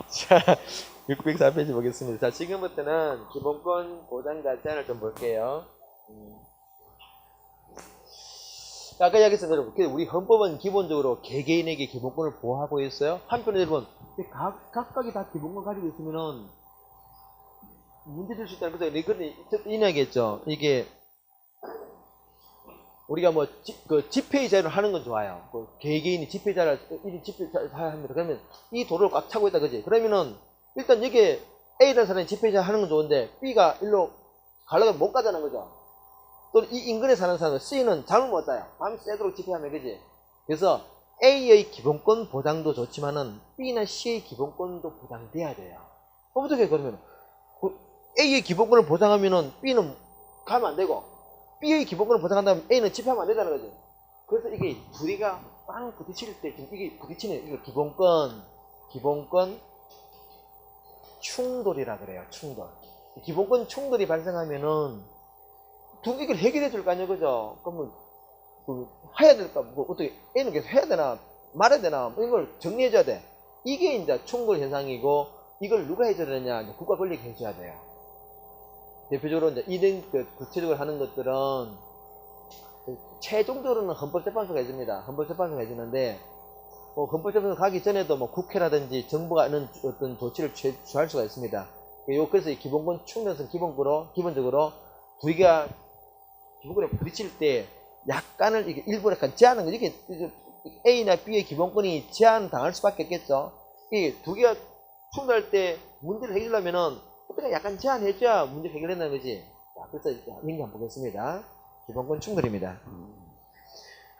자, 604페이지 보겠습니다. 자, 지금부터는 기본권 보장과 제한을 좀 볼게요. 아까 이야기했던 여러분, 우리 헌법은 기본적으로 개개인에게 기본권을 보호하고 있어요. 한편에 여러분, 각각이 다 기본권 가지고 있으면은 문제될 수 있다는 거죠. 이건 이야기했죠. 이게 우리가 뭐 집회의 자유를 하는 건 좋아요. 개개인이 집회의 자유를 1인 집회의 자유를 합니다. 그러면 이 도로를 꽉 차고 있다, 그지? 그러면은 일단 여기에 A라는 사람이 집회의 자유 하는 건 좋은데 B가 일로 가려고 못 가자는 거죠. 또 이 인근에 사는 사람은 C는 잠을 못 자요. 밤이 새도록 집회하면, 그지? 그래서 A의 기본권 보장도 좋지만은 B나 C의 기본권도 보장돼야 돼요. 어떻게 그러면 A의 기본권을 보장하면은 B는 가면 안 되고 B의 기본권을 보장한다면 A는 집회하면 안 된다는 거죠. 그래서 이게 둘이가 빵 부딪힐 때 지금 이게 부딪히는 이거 기본권 충돌이라 그래요. 충돌. 기본권 충돌이 발생하면은 이걸 해결해 줄 거 아니에요, 그죠? 그러면 해야 될까? 어떻게 A는 계속 해야 되나 말해야 되나 이걸 정리해 줘야 돼. 이게 이제 충돌 현상이고 이걸 누가 해줘야 되냐? 국가 권력이 해줘야 돼요. 대표적으로 이제 이런 구체적으로 하는 것들은 최종적으로는 헌법재판소가 해줍니다. 헌법재판소가 해주는데 헌법재판소 가기 전에도 국회라든지 정부가 하는 어떤 조치를 취할 수가 있습니다. 그래서 이 기본권 충돌성 기본적으로 둘이가 기본권에 부딪힐 때 약간을 이게 일부러 약간 제한하는 거죠. 이게 A나 B의 기본권이 제한 당할 수밖에 없겠죠. 이게 두 개가 충돌할 때 문제를 해결하면은 어떻게 약간 제한해줘야 문제 해결된다는 거지. 자, 그래서 연기 한번 보겠습니다. 기본권 충돌입니다.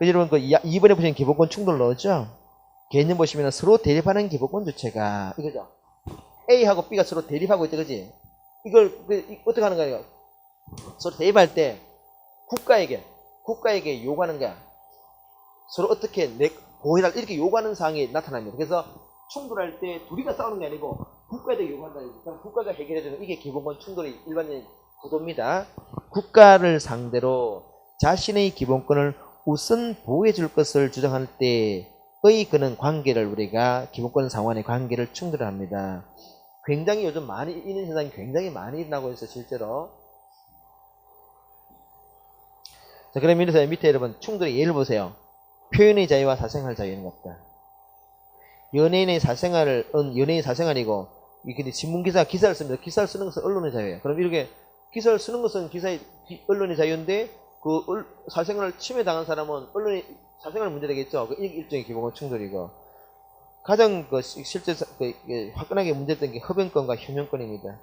여러분, 2번에 보시면 기본권 충돌 넣었죠? 개념 보시면 서로 대립하는 기본권 주체가, 이거죠? A하고 B가 서로 대립하고 있다, 그지? 이걸, 어떻게 하는 거예요? 서로 대립할 때, 국가에게 요구하는 거야. 서로 어떻게 보호해달라, 이렇게 요구하는 사항이 나타납니다. 그래서 충돌할 때 둘이가 싸우는 게 아니고, 국가에게 요구한다니까 국가가 해결해주는 이게 기본권 충돌의 일반적인 구도입니다. 국가를 상대로 자신의 기본권을 우선 보호해 줄 것을 주장할 때의 그는 관계를 우리가 기본권 상환의 관계를 충돌합니다. 굉장히 요즘 많이 있는 현상이 굉장히 많이 일어나고 있어요, 실제로. 자, 그럼 이래서 밑에 여러분 충돌의 예를 보세요. 표현의 자유와 사생활 자유인 것다. 연예인 사생활이고 근데 신문기사 기사를 씁니다. 기사를 쓰는 것은 언론의 자유예요. 그럼 이렇게 기사를 쓰는 것은 언론의 자유인데 사생활을 침해당한 사람은 사생활 문제 되겠죠. 일종의 기본권 충돌이고 가장 실제 화끈하게 문제됐던 게 흡연권과 혐연권입니다.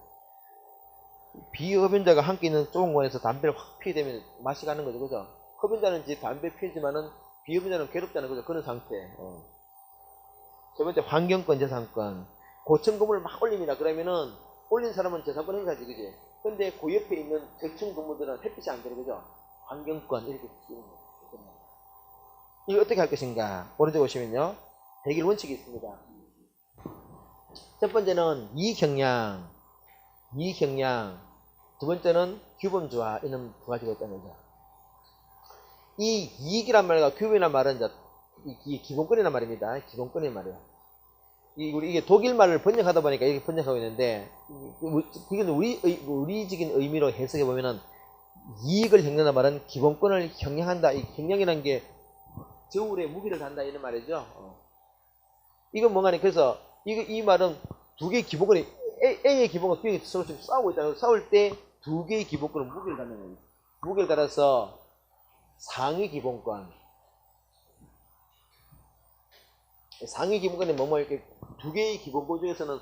비흡연자가 함께 있는 좁은 공간에서 담배를 확 피게 되면 맛이 가는 거죠, 그죠? 흡연자는 담배 피우지만은 비흡연자는 괴롭다는 거죠. 그런 상태. 세 번째 환경권, 재산권. 고층 건물을 막 올립니다. 그러면은 올린 사람은 재산권 행사지, 그지? 근데 그 옆에 있는 저층 건물들은 햇빛이 안 되는 거죠. 환경권 이렇게 쓰는 거죠. 이거 어떻게 할 것인가? 오른쪽 보시면요, 해결 원칙이 있습니다. 첫 번째는 이익형량. 두 번째는 규범주화. 이런 두 가지가 있다는 거죠. 이 이익이란 말과 규범이란 말은 이 기본권이란 말입니다. 기본권의 말이에요. 이게 독일 말을 번역하다 보니까 이렇게 번역하고 있는데, 이건 우리적인 의미로 해석해 보면은 이익을 형량한다 말은 기본권을 형량한다. 이 형량이라는 게 저울에 무게를 단다 이런 말이죠. 이건 뭐가니? 그래서 이 말은 두 개의 기본권이 A의 기본권, B의 서로 싸우고 있다는, 싸울 때 두 개의 기본권을 무게를 단다는 거예요. 무게를 따라서 상위 기본권이 이렇게 두 개의 기본권 중에서는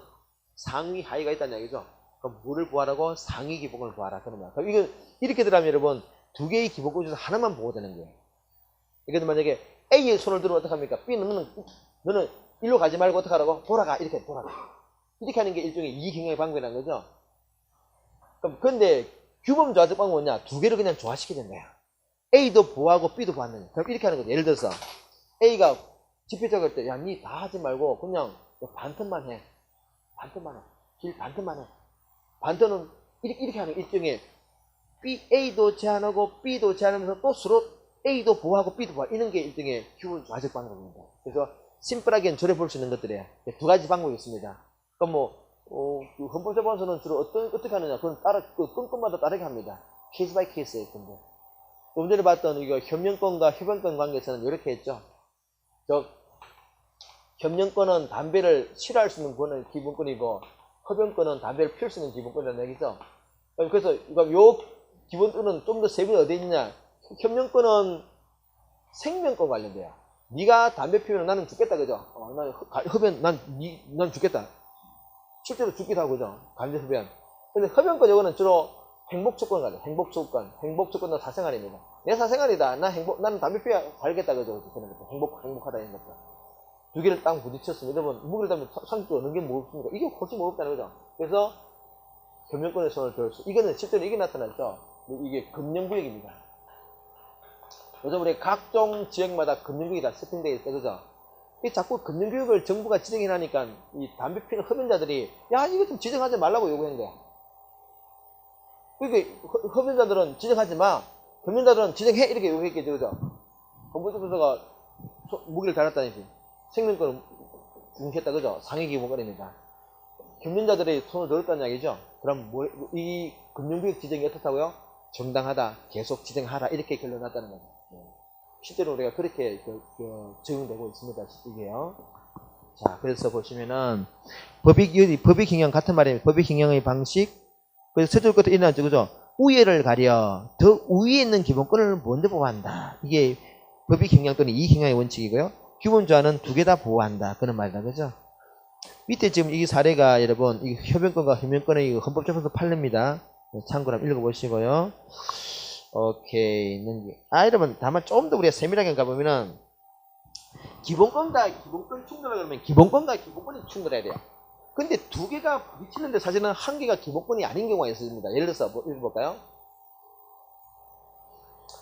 상위 하위가 있다는 얘기죠. 그럼 뭐를 보호하라고? 상위 기본권을 보호하라. 그런 말. 그럼 이거 이렇게 들어가면 여러분 두 개의 기본권 중에서 하나만 보호되는 거예요. 이게 만약에 A의 손을 들으면 어떡합니까? B는 너는 일로 가지 말고 어떡하라고? 돌아가. 이렇게 돌아가. 이렇게 하는 게 일종의 이익형량의 방법이라는 거죠. 그럼 근데 규범조화적 방법은 뭐냐? 두 개를 그냥 조화시키는 거야. A도 보호하고 B도 보호하는 거야. 그럼 이렇게 하는 거죠. 예를 들어서 A가 집회자가 할 때, 야, 니 다 하지 말고 그냥 반턴만 해. 길 반턴만 해. 반턴은 이렇게 하는 일종의 A도 제한하고 B도 제한하면서 또 서로 A도 보호하고 B도 보호하고 이런 게 일종의 규범 조화적 방법입니다. 그래서 심플하게 조례 볼 수 있는 것들이에요. 두 가지 방법이 있습니다. 그러니까 그 헌법재판소는 주로 어떻게 하느냐. 그건 그 건건마다 다르게 합니다. 케이스 바이 케이스예요, 근데. 좀 전에 봤던 이거 협령권과 협연권 관계에서는 이렇게 했죠. 협령권은 담배를 싫어할 수 있는 권은 기본권이고, 협연권은 담배를 피울 수 있는 기본권이라는 얘기죠. 그래서 요 기본권은 좀 더 세분이 어디 있느냐. 협령권은 생명권 관련돼요. 네가 담배 피우면 나는 죽겠다, 그죠? 난 죽겠다. 실제로 죽기도 하고, 그죠? 간접 흡연. 근데 흡연권 요거는 주로 행복조건 가죠. 행복조건은 사생활입니다. 내 사생활이다. 나는 담배 피워 살겠다, 그죠? 그런 것도. 행복하다, 이런 것도. 두 개를 딱 부딪혔으면, 여러분, 무기를 담으면 상주 얻는 게 무겁습니까? 이게 훨씬 무겁다는 거죠. 그래서, 금융권의 손을 들 수, 이거는 실제로 이게 나타났죠. 이게 금융구역입니다. 요즘 우리 각종 지역마다 금융구역이 다 세팅되어 있어요, 그죠? 이 자꾸 금융교육을 정부가 지정해 놔니까 이 담배 피는 흡연자들이 야 이거 좀 지정하지 말라고 요구한 거야. 그러니까 흡연자들은 지정하지 마. 금연자들은 지정해 이렇게 요구했겠죠, 그죠? 헌법재판소가 무기를 달았다니지. 생명권을 중시했다, 그죠? 상위기본권입니다. 금연자들이 손을 들었다는 이야기죠. 그럼 이 금융구역 지정이 어떻다고요? 정당하다, 계속 지정하라 이렇게 결론 났다는 거죠. 실제로 우리가 그렇게 적용되고 있습니다. 이게요. 자, 그래서 보시면은 법익 형형 같은 말이에요. 법익 형형의 방식. 그래서 서술 것도 일어나죠, 그죠? 우회를 가려 더 우위에 있는 기본권을 먼저 보호한다. 이게 법익 형형 또는 이익 형형의 원칙이고요. 기본조항은 두 개 다 보호한다. 그런 말이다, 그죠? 밑에 지금 이 사례가 여러분 이 협연권과 협연권의 헌법재판소 판례입니다. 참고로 한번 읽어보시고요. 오케이. 여러분, 다만 좀 더 우리가 세밀하게 가보면은, 기본권과 기본권 충돌하려 그러면 기본권과 기본권이 충돌해야 돼요. 근데 두 개가 부딪히는데 사실은 한 개가 기본권이 아닌 경우가 있습니다. 예를 들어서 읽어볼까요?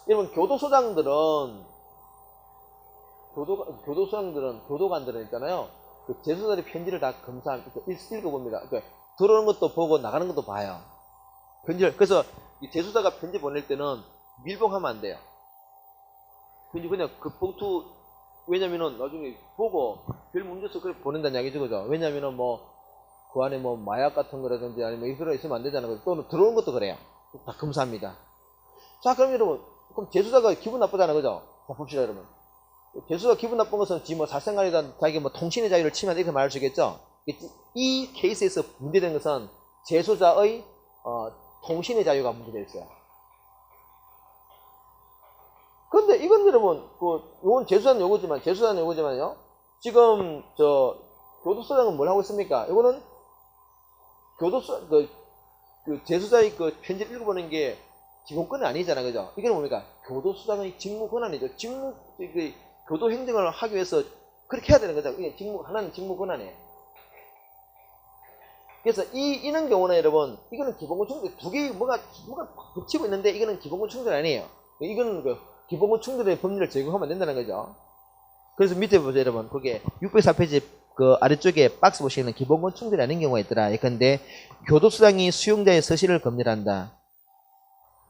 여러분, 교도관들은 있잖아요. 그 재수자들의 편지를 다 읽어봅니다. 그러니까 들어오는 것도 보고 나가는 것도 봐요. 그래서 이 재수자가 편지 보낼 때는 밀봉하면 안 돼요. 그냥 그 봉투, 왜냐면은 나중에 보고 별 문제 없어 그렇게 보낸다는 이야기죠, 그죠? 왜냐면은 그 안에 마약 같은 거라든지 아니면 이런 있으면 안 되잖아요. 또 들어오는 것도 그래요. 다 검사합니다. 자, 그럼 여러분, 그럼 재수자가 기분 나쁘잖아요, 그죠? 자, 봅시다, 여러분. 재수자가 기분 나쁜 것은 사생활이든 자기 통신의 자유를 침해한다 이렇게 말할 수 있겠죠? 이 케이스에서 문제된 것은 재수자의 통신의 자유가 문제되어 있어요. 근데 이건 여러분, 요건 재수자는 요거지만요. 지금, 교도소장은 뭘 하고 있습니까? 이거는 재수자의 편지를 읽어보는 게 기본권은 아니잖아, 그죠? 이게 뭡니까? 교도소장의 직무 권한이죠. 교도 행정을 하기 위해서 그렇게 해야 되는 거죠. 이게 하나는 직무 권한이에요. 그래서 이런 경우는 여러분, 이거는 기본권 충돌, 두 개 뭐가 붙이고 있는데 이거는 기본권 충돌 아니에요. 이거는 기본권 충돌의 법리를 적용하면 안 된다는 거죠. 그래서 밑에 보세요, 여러분. 그게 604페이지 아래쪽에 박스 보시면 기본권 충돌이 아닌 경우가 있더라. 예컨대 교도소장이 수용자의 서실을 검열한다.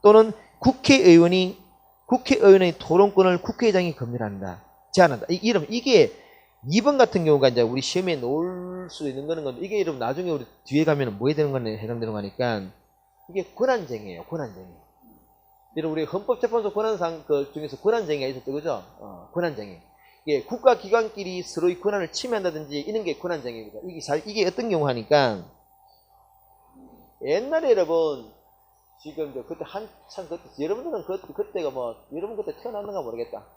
또는 국회의원의 토론권을 국회의장이 검열한다. 제한한다. 이게 2번 같은 경우가 이제 우리 시험에 놓을 수 있는 거는 건데, 이게 여러분 나중에 우리 뒤에 가면 뭐 해야 되는 거는 해당되는 거니까, 이게 권한쟁이에요, 권한쟁이. 여러분, 우리 헌법재판소 권한상 중에서 권한쟁이가 있었죠, 그죠? 권한쟁이. 이게 국가기관끼리 서로의 권한을 침해한다든지, 이런 게 권한쟁이입니다. 이게 어떤 경우 하니까, 옛날에 여러분, 지금 그때 여러분들은 그때가 여러분 그때 태어났는가 모르겠다.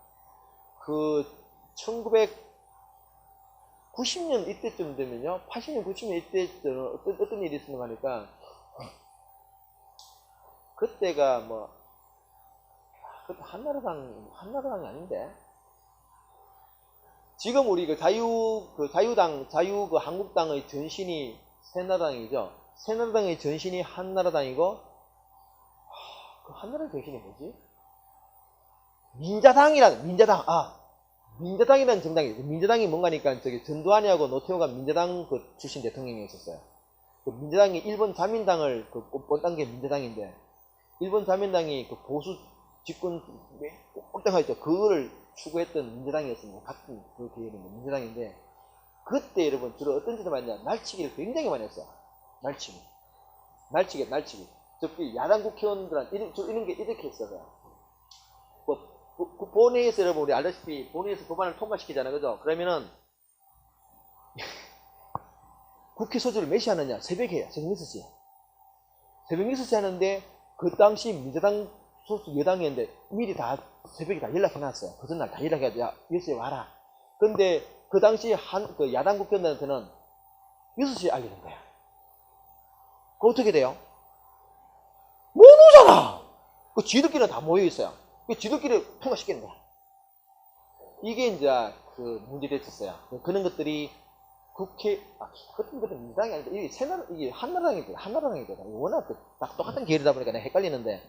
1990년 이때쯤 되면요, 80년, 90년 이때쯤 어떤 일이 있었는가 하니까, 그때가 그때 한나라당이 아닌데, 지금 우리 한국당의 전신이 새나라당이죠. 새나라당의 전신이 한나라당이고, 한나라당 전신이 뭐지? 민자당이라는 정당이 있어요. 민자당이 뭔가니까 전두환이하고 노태우가 민자당 출신 대통령이었어요. 민자당이 일본 자민당을 꼰딴 게 민자당인데, 일본 자민당이 보수 집권 꼴등하였죠. 그거를 추구했던 민자당이었습니다. 같은 그 계열입니다. 민자당인데, 그때 여러분 주로 어떤 짓을 많이 했냐? 날치기를 굉장히 많이 했어요. 날치기. 특히 야당 국회의원들한테 이런 게 이렇게 했어요. 본회의에서 여러분 우리 알다시피 본회의에서 법안을 통과시키잖아요. 그죠? 그러면은 국회 소주를 몇 시 하느냐? 새벽에 해요. 새벽 6시. 새벽 6시 하는데 그 당시 민주당 소수 여당이었는데 미리 다 새벽에 다 연락해놨어요. 그 전날 다 연락해가지고 야 6시에 와라. 근데 그 당시 그 야당 국회의원들한테는 6시에 알리는 거야. 그 어떻게 돼요? 못 오잖아! 그 지들끼리는 다 모여있어요. 그 지들끼리 통과시키는 거야. 이게 이제 그 문제가 됐었어요. 그런 것들이 그런 것들은 민주당이 아닌데, 이게 한나라당이거든. 워낙 딱 똑같은 계열이다 보니까 내가 헷갈리는데,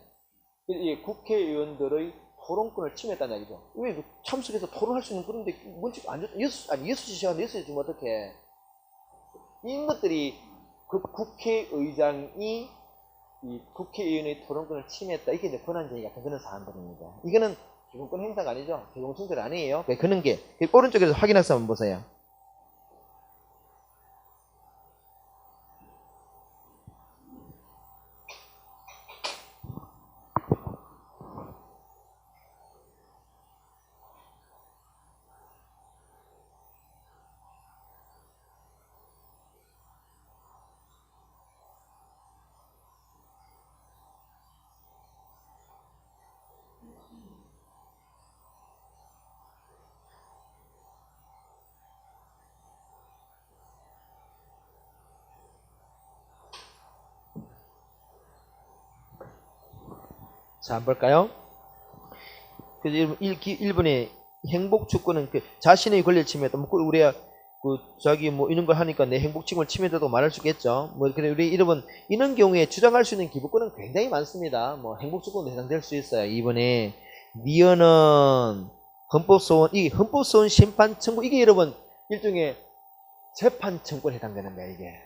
이 국회의원들의 토론권을 침해했다는 얘기죠. 왜 참석해서 토론할 수 있는 그런데, 문칙 안 줬다. 6시 시간 6시 주면 어떡해. 이런 것들이 그 국회의장이 이 국회의원의 토론권을 침해했다. 이게 이제 권한쟁의 같은 그런 사안들입니다. 이거는 기본권 행사가 아니죠. 기본충돌 아니에요. 그런 게, 오른쪽에서 확인해서 한번 보세요. 자, 한번 볼까요? 그래서 1번에 행복주권은 자신의 권리를 침해했다. 우리가 자기 이런 걸 하니까 내 행복주권을 침해했다고 말할 수 있겠죠. 그래 우리 이런 경우에 주장할 수 있는 기부권은 굉장히 많습니다. 행복주권도 해당될 수 있어요. 2번에 니은은 헌법소원, 이 헌법소원 심판 청구, 이게 여러분 일종의 재판 청구에 해당되는 거야, 이게.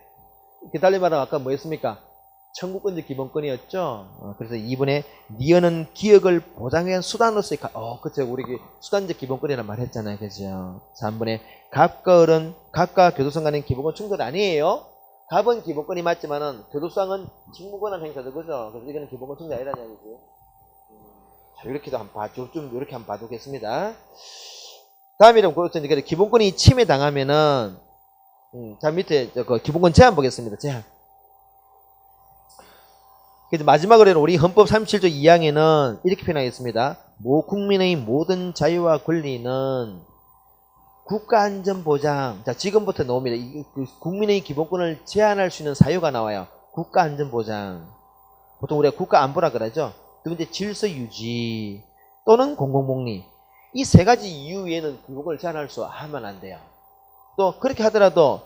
달리 말하면 아까 뭐였습니까? 청구권적 기본권이었죠. 그래서 2번에 니은은 기억을 보장하기 위한 수단으로서의 그쵸. 우리 수단적 기본권이라는 말 했잖아요. 그죠? 3번에 갑과 을은 갑과 교도소 간의 기본권 충돌 아니에요. 갑은 기본권이 맞지만은 교도소는 직무권한 행사죠. 그죠? 그래서 이거는 기본권 충돌 아니라는 얘기지. 자, 이렇게도 한번 봐줘. 좀 이렇게 한번 봐두겠습니다. 다음이랑 그렇죠. 기본권이 침해당하면은 자, 밑에 기본권 제한 보겠습니다. 제한. 그래서 마지막으로는 우리 헌법 37조 2항에는 이렇게 표현하겠습니다. 국민의 모든 자유와 권리는 국가안전보장. 자, 지금부터 나옵니다. 국민의 기본권을 제한할 수 있는 사유가 나와요. 국가안전보장. 보통 우리가 국가안보라 그러죠. 두 번째 질서 유지 또는 공공복리. 이 세 가지 이유 외에는 기본권을 제한할 수 하면 안 돼요. 또 그렇게 하더라도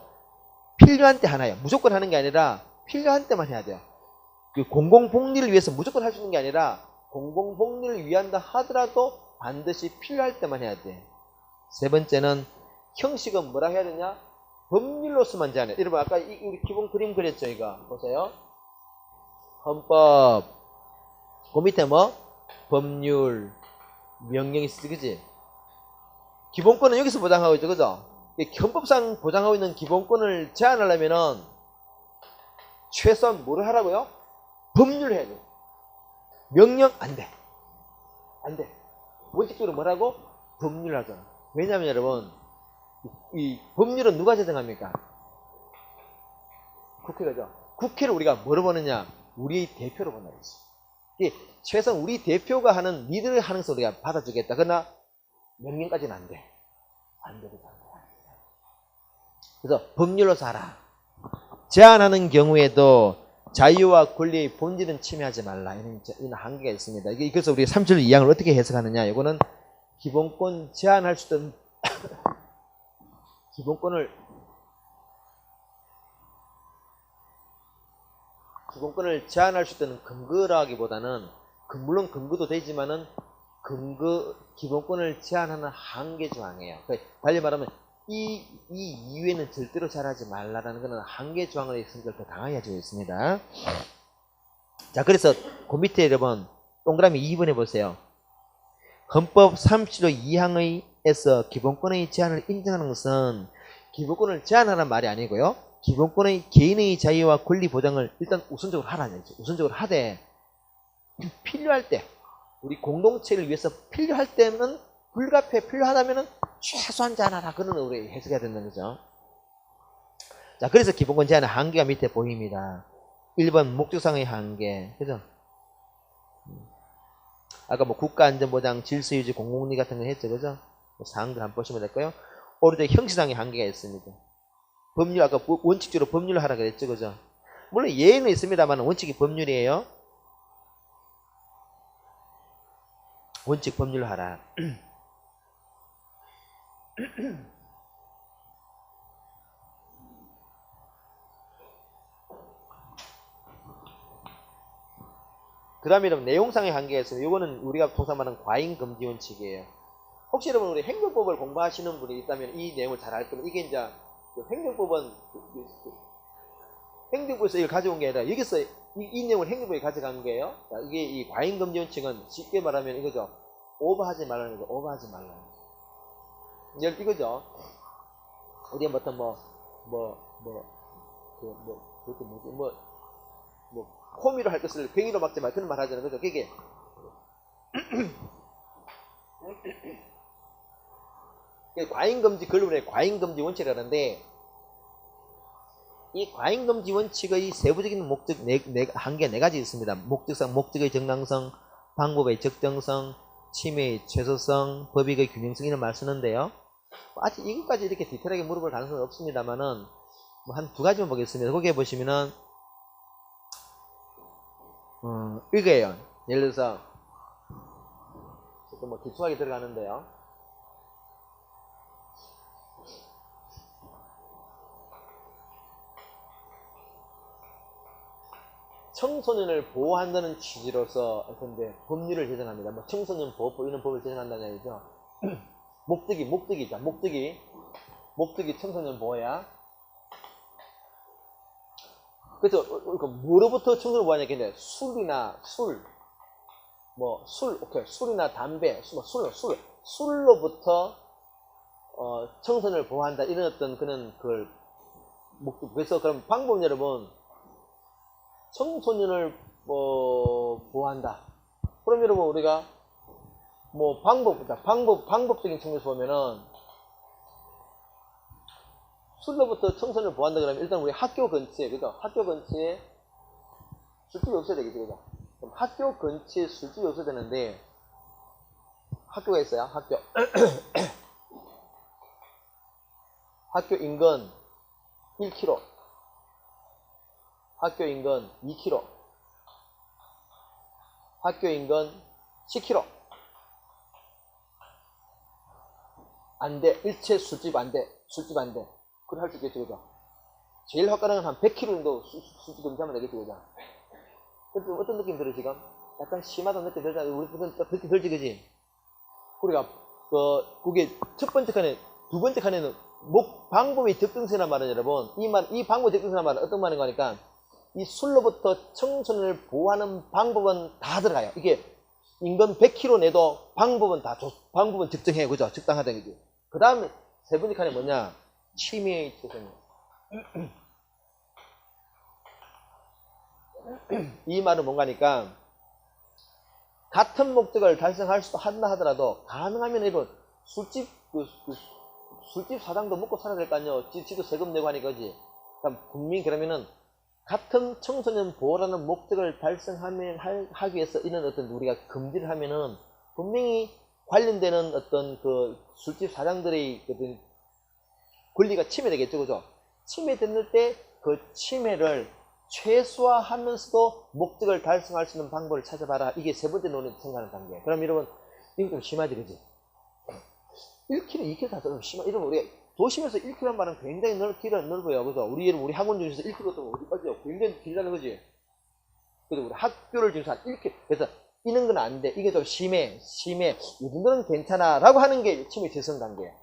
필요한 때 하나요. 무조건 하는 게 아니라 필요한 때만 해야 돼요. 공공복리를 위해서 무조건 할 수 있는 게 아니라 공공복리를 위한다 하더라도 반드시 필요할 때만 해야 돼. 세 번째는 형식은 뭐라 해야 되냐? 법률로서만 제한해. 여러분 아까 우리 기본 그림 그렸죠, 이거. 보세요. 헌법. 그 밑에 법률, 명령이 있어, 그지? 기본권은 여기서 보장하고 있죠, 그죠? 헌법상 보장하고 있는 기본권을 제한하려면은 최소한 뭐를 하라고요? 법률 해야 돼. 명령 안 돼. 안 돼. 원칙적으로 뭐라고? 법률 하잖아. 왜냐하면 여러분 이 법률은 누가 제정합니까? 국회가죠. 국회를 우리가 뭐로 보느냐? 우리의 대표로 본다 그랬어. 최소한 우리 대표가 하는 리드를 하는 것을 우리가 받아주겠다. 그러나 명령까지는 안 돼. 안 되거든. 그래서 법률로서 하라. 제한하는 경우에도 자유와 권리의 본질은 침해하지 말라. 이런 한계가 있습니다. 그래서 우리 3절 2항을 어떻게 해석하느냐. 이거는 기본권 제한할 수 있는 기본권을 제한할 수 있는 근거라기보다는 물론 근거도 되지만은 기본권을 제한하는 한계 조항이에요. 달리 말하면 이 이유에는 절대로 잘하지 말라라는 것은 한계 조항의 성격을 더 강하게 가지고 있습니다. 자, 그래서 그 밑에 여러분 동그라미 2번에 보세요. 헌법 37조 2항에서 기본권의 제한을 인정하는 것은 기본권을 제한하는 말이 아니고요. 기본권의 개인의 자유와 권리 보장을 일단 우선적으로 하라는 얘기죠. 우선적으로 하되 필요할 때 우리 공동체를 위해서 필요할 때는 불가피해 필요하다면은 최소한 제한하라. 그런 우리 해석해야 된다는 거죠. 자, 그래서 기본권 제한의 한계가 밑에 보입니다. 1번 목적상의 한계. 그죠? 아까 뭐 국가안전보장, 질서유지, 공공리 같은 거 했죠. 그죠? 사항들 한번 보시면 될까요? 오른쪽에 형식상의 한계가 있습니다. 법률, 아까 원칙적으로 법률을 하라 그랬죠. 그죠? 물론 예외는 있습니다만 원칙이 법률이에요. 원칙 법률을 하라. 그 다음에 여러분 내용상의 한계가 있습니다. 이거는 우리가 통상 말하는 과잉금지 원칙이에요. 혹시 여러분 우리 행정법을 공부하시는 분이 있다면 이 내용을 잘 알 거면 이게 이제 행정법은 행정부에서 이걸 가져온 게 아니라 여기서 이 내용을 행정부에 가져간 거예요. 이게 이 과잉금지 원칙은 쉽게 말하면 이거죠. 오버하지 말라는 거죠. 오버하지 말라는 거죠. 이거죠. 어디에 어떤 호미로 할 것을 괭이로 막지 말 그런 말 하잖아요. 그죠? 그게 과잉금지 근론의 과잉금지 원칙이라는데 이 과잉금지 원칙의 세부적인 목적 한계 4가지 있습니다. 목적상 목적의 정당성, 방법의 적정성, 침해의 최소성, 법익의 균형성 이런 말 쓰는데요. 아직 이것까지 이렇게 디테일하게 물어볼 가능성은 없습니다만은 한 2가지만 보겠습니다. 거기에 보시면은 이거예요. 예를 들어서 뭐 기초하게 들어가는데요. 청소년을 보호한다는 취지로서 근데 법률을 제정합니다. 뭐 청소년 보호법 이런 법을 제정한다는 얘기죠. 목적이죠. 목적이 청소년 보호야. 그래서 뭐로부터 청소년 보호하냐 했는데 술이나 술이나 담배, 술로부터 청소년을 보호한다 이런 어떤 그런 그 목적. 그래서 그럼 방법은 여러분 청소년을 보호한다. 그럼 여러분 우리가 뭐 방법적인 측면에서 보면은 술로부터 청소년을 보호한다 그러면 일단 우리 학교 근처에 그죠? 학교 근처에 술집이 없어야 되겠죠, 그죠? 그럼 학교 근처에 술집이 없어야 되는데 학교가 있어요. 학교 인근 1km, 학교 인근 2km, 학교 인근 10km. 안 돼. 일체 술집 안 돼. 그걸 할 수 있겠죠, 그죠? 제일 화가는 한 100km 정도 술집 금지하면 되겠죠, 그죠? 그래서 어떤 느낌 들어, 지금? 약간 심하다는 느낌 들잖아요. 우리 느낌 들지, 그지? 우리가, 그게 첫 번째 칸에, 두 번째 칸에는 방법이 적정세란 말은 여러분, 이 방법이 적정세란 말은 어떤 말인 거니까, 이 술로부터 청소년을 보호하는 방법은 다 들어가요. 이게 인근 100km 내도 방법은 적정해요. 그죠? 적당하다는 거지. 그 다음에 세 번째 칸에 뭐냐? 침해의 최소입니다. 이 말은 뭔가니까 같은 목적을 달성할 수 한다 하더라도 가능하면 이런 술집 사장도 먹고 살아야 될 거 아니에요. 지도 세금 내고 하니까 그지. 그러면은 같은 청소년 보호라는 목적을 하기 위해서 이런 어떤 우리가 금지를 하면은 분명히 관련되는 어떤 그 술집 사장들의 어떤 권리가 침해되겠죠, 그죠? 침해됐을 때 그 침해를 최소화하면서도 목적을 달성할 수 있는 방법을 찾아봐라. 이게 세 번째 논의에서 생각하는 단계. 그럼 여러분, 이거 좀 심하지, 그지? 1km, 2km 다 좀 심하. 이러면 우리가 도심에서 1km란 말은 굉장히 길이가 넓어요, 그죠? 우리 학원 중에서 1km 어디까지요? 굉장히 길다는 거지. 그래서 우리 학교를 중에서 한 1km. 그래서 이런 건 안 돼. 이게 좀 심해. 이 정도는 괜찮아. 라고 하는 게 침해 재선 단계예요.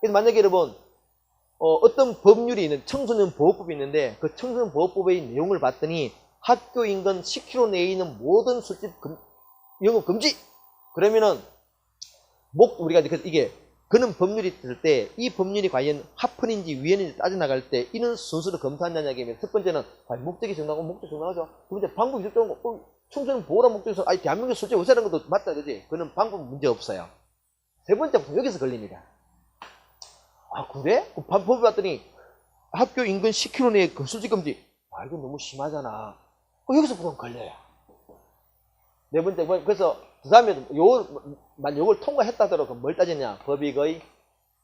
그래서 만약에 여러분, 어떤 법률이 있는 청소년 보호법이 있는데 그 청소년 보호법의 내용을 봤더니 학교 인근 10km 내에 있는 모든 술집 영업 금지. 그러면은 우리가 이게 그는 법률이 있을 때 이 법률이 과연 합헌인지 위헌인지 따져나갈 때 이런 순서를 검토한다는 이야기입니다. 첫 번째는 목적이 정당하고 목적 정당하죠. 두 번째 방법이 적정하고 총선 보호라 목적에서 대한민국 솔직히 의사라는 것도 맞다 그지? 그는 방법은 문제 없어요. 세 번째부터 여기서 걸립니다. 아 그래? 법을 봤더니 학교 인근 10km 내에 술집금지. 아 이건 너무 심하잖아. 여기서 보면 걸려요. 네 번째 그래서 그 다음에 요걸 통과했다 하더라도 뭘 따지냐? 법익의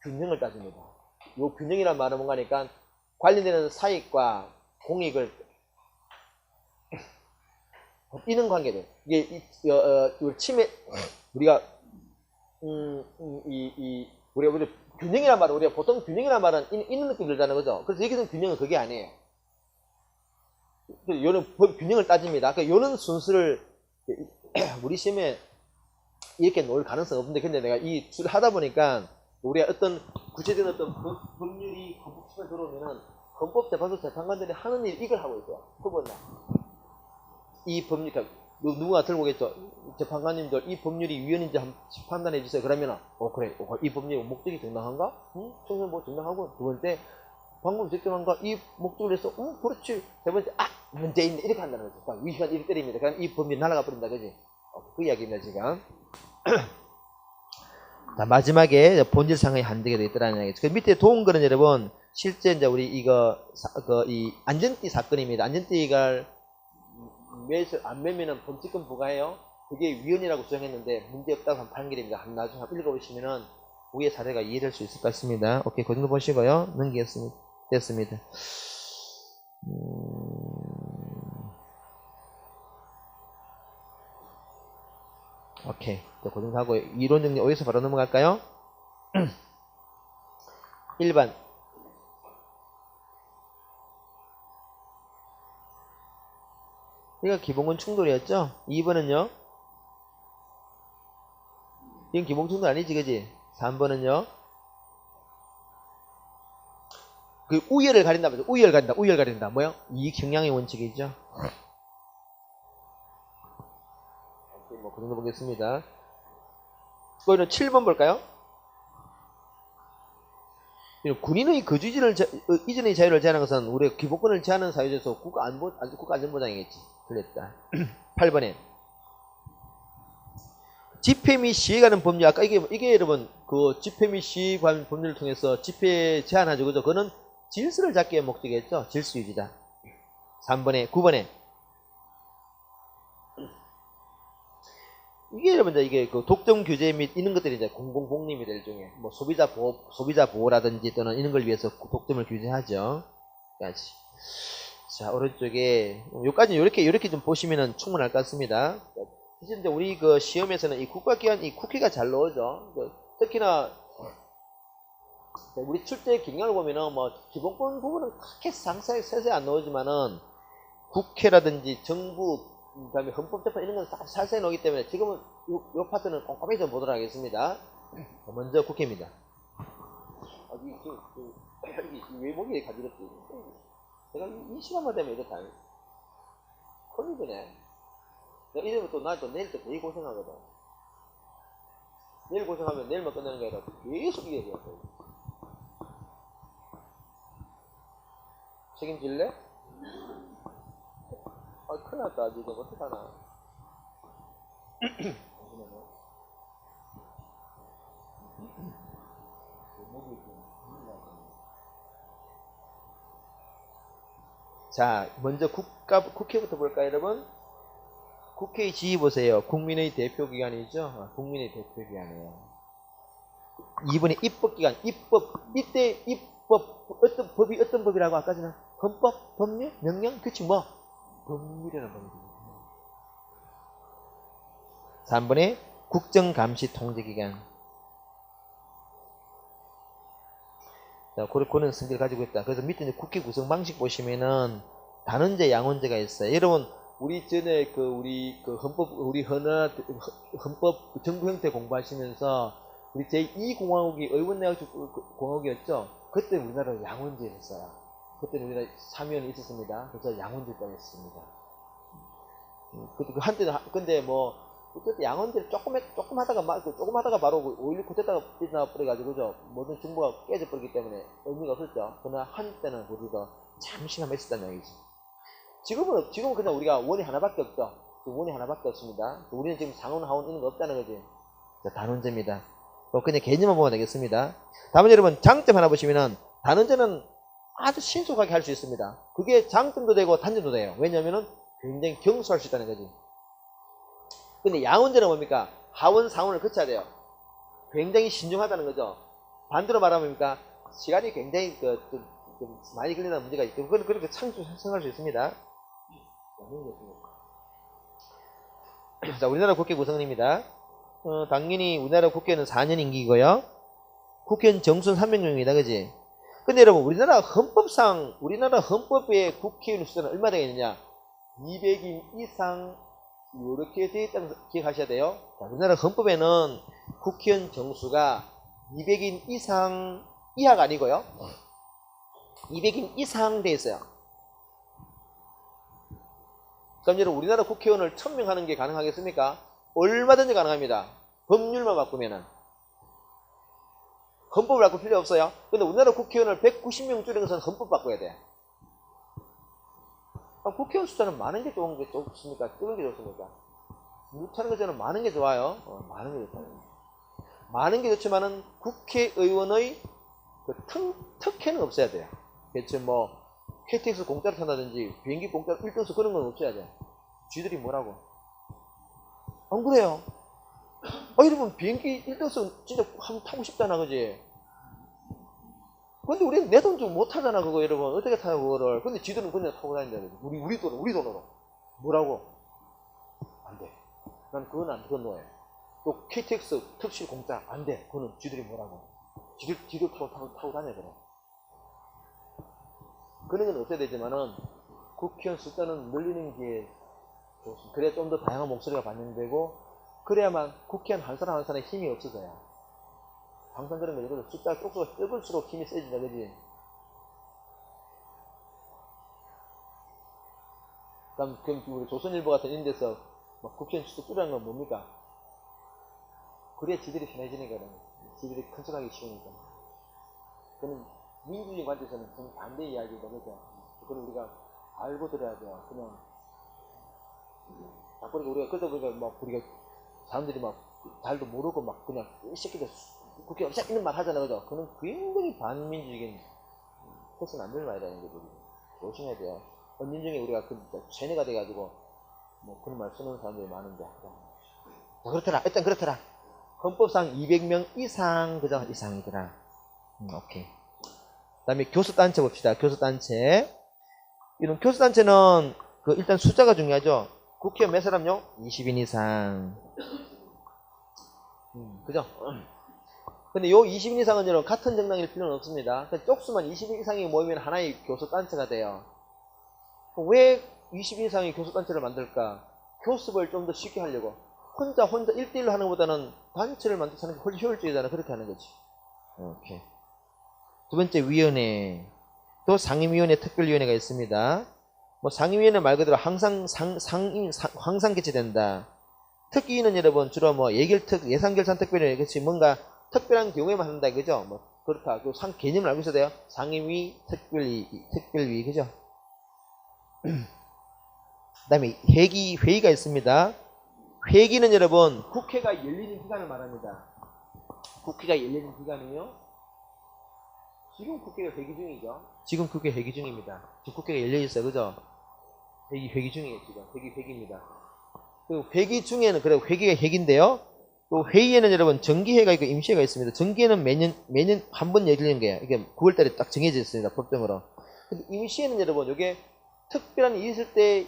균형을 따집니다. 요 균형이란 말은 뭔가 하니까 관련되는 사익과 공익을 이런 관계들 이게 침해 우리가 우리가 균형이란 말은 우리가 보통 균형이란 말은 있는 느낌 들잖아요, 그죠? 그래서 여기서는 균형은 그게 아니에요. 요는 법 균형을 따집니다. 그러니까 요는 순서를 우리 시험에 이렇게 놓을 가능성은 없는데 근데 내가 이 줄 하다 보니까 우리가 어떤 구체적인 어떤 법률이 헌법심에 들어오면은 헌법재판소 재판관들이 하는 일 이걸 하고 있어요. 후보나 이 법률 누가 들고 오겠죠. 재판관님들 이 법률이 위헌인지 한번 판단해 주세요. 그러면은 그래 이 법률 목적이 정당한가? 총선 뭐 정당하고 두 번째 방법이 적정한가? 이 목적을 해서 그렇지. 세 번째 문제 있네 이렇게 한다는 거죠. 위헌 이렇게 때립니다. 그럼 이 법률 날아가 버린다 그지? 그 이야기입니다 지금. 자, 마지막에 본질상의 한계가 있더라는 이야기죠. 그 밑에 도운 거는 여러분 실제 이제 우리 이 안전띠 사건입니다. 안전띠가 안 매면은 범칙금 부과해요. 그게 위헌이라고 주장했는데 문제 없다고 한 판결입니다. 나중에 읽어보시면은 위의 사례가 이해될 수 있을 것 같습니다. 오케이, 그 정도 보시고요. 넘기겠습니다. 됐습니다. 오케이. 그 정도 하고 이론 정리 어디서 바로 넘어갈까요? 1번. 이거 기본권 충돌이었죠? 2번은요? 이건 기본 충돌 아니지, 그지? 3번은요? 그 우열을 가린다면서 우열 가린다. 뭐요? 이익 형량의 원칙이죠. 뭐 그 정도 보겠습니다. 그거는 7번 볼까요? 군인의 거주지를 이전의 자유를 제한하는 것은 우리가 기본권을 제한하는 사유에서 국가안전보장이겠지. 틀렸다. 8번에 집회 및 시위에 관한 법률. 아까 이게 여러분 그 집회 및 시위 관련 법률을 통해서 집회 제한하죠, 그죠? 그거는 질서를 잡기 위한 목적이겠죠. 질서 유지다. 3번에 9번에 이게 여러분들 이게 그 독점 규제 및 이런 것들이 이제 공공복리입니다. 일종의 뭐 소비자 보호라든지 또는 이런 걸 위해서 독점을 규제하죠. 까지. 자, 오른쪽에 요까지 요렇게 좀 보시면은 충분할 것 같습니다. 이제 우리 그 시험에서는 이 국가기관 이 국회가 잘 나오죠. 특히나 우리 출제 기능을 보면은 뭐 기본권 부분은 그렇게 상세하게 세세히 안 나오지만은 국회라든지 정부 그다음에 헌법재판 이런 건 살살 나오기 때문에 지금은 요 파트는 꼼꼼히 좀 보도록 하겠습니다. 먼저 국회입니다. 이 외모이 가지럽지. 내가 이 시간만 되면 이렇다. 큰일이네. 내가 이러면 나 내일 또 되게 고생하거든. 내일 고생하면 내일만 끝내는 게 아니라 계속 이게 돼요. 책임질래? 큰일 났다. 지금 어떡하나. 자, 먼저 국회부터 볼까요, 여러분? 국회의 지위 보세요. 국민의 대표기관이죠. 국민의 대표기관이에요. 2번에 입법기관. 이때 입법, 어떤 법이라고 아까 전에? 헌법, 법률, 명령, 규칙 뭐? 법률이라는 법입니다. 3번에 국정감시 통제기관. 자, 그는 승계를 가지고 있다. 그래서 밑에 이제 국회 구성 방식 보시면은 단원제, 양원제가 있어요. 여러분, 우리 전에 우리 헌법 정부 형태 공부하시면서 우리 제2공화국이 의원내각공화국이었죠. 그때 우리나라 양원제였어요. 그때 우리나라 사면이 있었습니다. 그래서 양원제가 있습니다. 한때는 근데 뭐 그때 양원제를 조금 하다가 바로 5.16 쿠데타가 삐져나버려가지고, 그죠? 모든 정부가 깨져버리기 때문에 의미가 없었죠. 그러나 한때는 우리가 잠시만 했었다는 얘기죠. 지금은 그냥 우리가 원이 하나밖에 없죠. 원이 하나밖에 없습니다. 우리는 지금 상원, 하원 이런 거 없다는 거지. 자, 단원제입니다. 그냥 개념만 보면 되겠습니다. 다음은 여러분, 장점 하나 보시면은, 단원제는 아주 신속하게 할 수 있습니다. 그게 장점도 되고 단점도 돼요. 왜냐면은 굉장히 경수할 수 있다는 거지. 근데 양원제는 뭡니까? 하원, 상원을 거쳐야 돼요. 굉장히 신중하다는 거죠. 반대로 말하면 뭡니까? 시간이 굉장히 좀 많이 걸리는 문제가 있고, 그건 그렇게 생각할 수 있습니다. 자, 우리나라 국회 구성원입니다. 당연히 우리나라 국회는 4년 임기고요. 국회는 정순 300명입니다. 그지? 근데 여러분, 우리나라 헌법의 국회의원 수는 얼마 되겠느냐? 200인 이상, 이렇게 되어 있다는 거 기억하셔야 돼요. 자, 우리나라 헌법에는 국회의원 정수가 200인 이상, 이하가 아니고요. 200인 이상 되어 있어요. 그럼 여러분, 우리나라 국회의원을 1000명 하는 게 가능하겠습니까? 얼마든지 가능합니다. 법률만 바꾸면은. 헌법을 바꿀 필요 없어요. 근데 우리나라 국회의원을 190명 줄인 것은 헌법 바꿔야 돼. 국회의원 숫자는 많은 게 좋은 게 좋습니까? 적은 게 좋습니까? 못하는 것에는 많은 게 좋아요. 많은 게 좋다. 많은 게 좋지만은 국회의원의 특혜는 없어야 돼요. 대체 뭐 KTX 공짜로 탄다든지 비행기 공짜로 1등석 그런 건 없어야 돼. 쥐들이 뭐라고? 안 그래요? 여러분 비행기 1등석 진짜 한번 타고 싶잖아, 그지? 근데 우리는 내 돈 주고 못 타잖아, 그거 여러분. 어떻게 타요, 그거를? 근데 쥐들은 그냥 타고 다닌다. 우리 돈으로. 뭐라고? 안 돼. 난 그건 노예. 또 KTX 특실 공짜 안 돼. 그거는 쥐들이 뭐라고? 쥐들 타고 다녀, 그래. 그런 건 없어야 되지만은 국회의원 숫자는 늘리는 게 좋습니다. 그래야 좀 더 다양한 목소리가 반영되고, 그래야만 국회의원 한 사람 한 사람의 힘이 없어져요. 항상 그런 거죠. 숫자 쪽수가 적을수록 힘이 세진다, 그지? 그럼 우리 조선일보 같은 이런 데서 막 국회의원 숫자 줄이는 건 뭡니까? 그래야 지들이 편해지니까, 지들이 큰 척하기 쉬우니까. 그는 민주주의 관점에서는 좀 반대 이야기다, 그죠? 그걸 우리가 알고 들어야 돼요. 그냥 자꾸 우리가 그러다 보니까 막 우리가 사람들이 막 잘도 모르고 막 그냥 이 새끼들 국회 없애 이런 말 하잖아, 그죠? 그는 굉장히 반민주적인 패스는 안 되는 말이라는 거죠. 조심해야 돼요. 언론 중에 우리가 세뇌가 돼가지고 뭐 그런 말 쓰는 사람들이 많은데. 자, 그렇더라. 일단 그렇더라. 헌법상 200명 이상, 그죠? 이상이더라. 오케이. 그 다음에 교수단체 봅시다. 교수단체. 이런 교수단체는 일단 숫자가 중요하죠. 국회의원 몇 사람요? 20인 이상. 그죠? 근데 요 20인 이상은 여러분 같은 정당일 필요는 없습니다. 쪽수만 20인 이상이 모이면 하나의 교수단체가 돼요. 왜 20인 이상의 교수단체를 만들까? 교습을 좀 더 쉽게 하려고. 혼자 1대1로 하는 것보다는 단체를 만들어서 하는 게 훨씬 효율적이잖아. 그렇게 하는 거지. 오케이. 두 번째, 위원회. 또 상임위원회, 특별위원회가 있습니다. 뭐 상임위원회 말 그대로 항상 항상 개최된다. 특위는 여러분 주로 뭐 예산결산특별위원회, 그렇지 뭔가 특별한 경우에만 한다, 그죠? 뭐 그렇다. 그 개념을 알고 있어야 돼요. 상임위, 특별위, 그죠? 그 다음에 회의가 있습니다. 회기는 여러분 국회가 열리는 기간을 말합니다. 국회가 열리는 기간이요. 지금 국회가 회기 중이죠. 지금 국회 회기 중입니다. 지금 국회가 열려 있어요, 그죠? 회기 중이에요, 지금. 회기입니다. 그리고 회기 중에는 그래 회기가 회기인데요. 또 회의에는 여러분 정기회가 있고 임시회가 있습니다. 정기회는 매년 한 번 열리는 게 이게 9월달에 딱 정해져 있습니다, 법정으로. 근데 임시회는 여러분 이게 특별한 일이 있을 때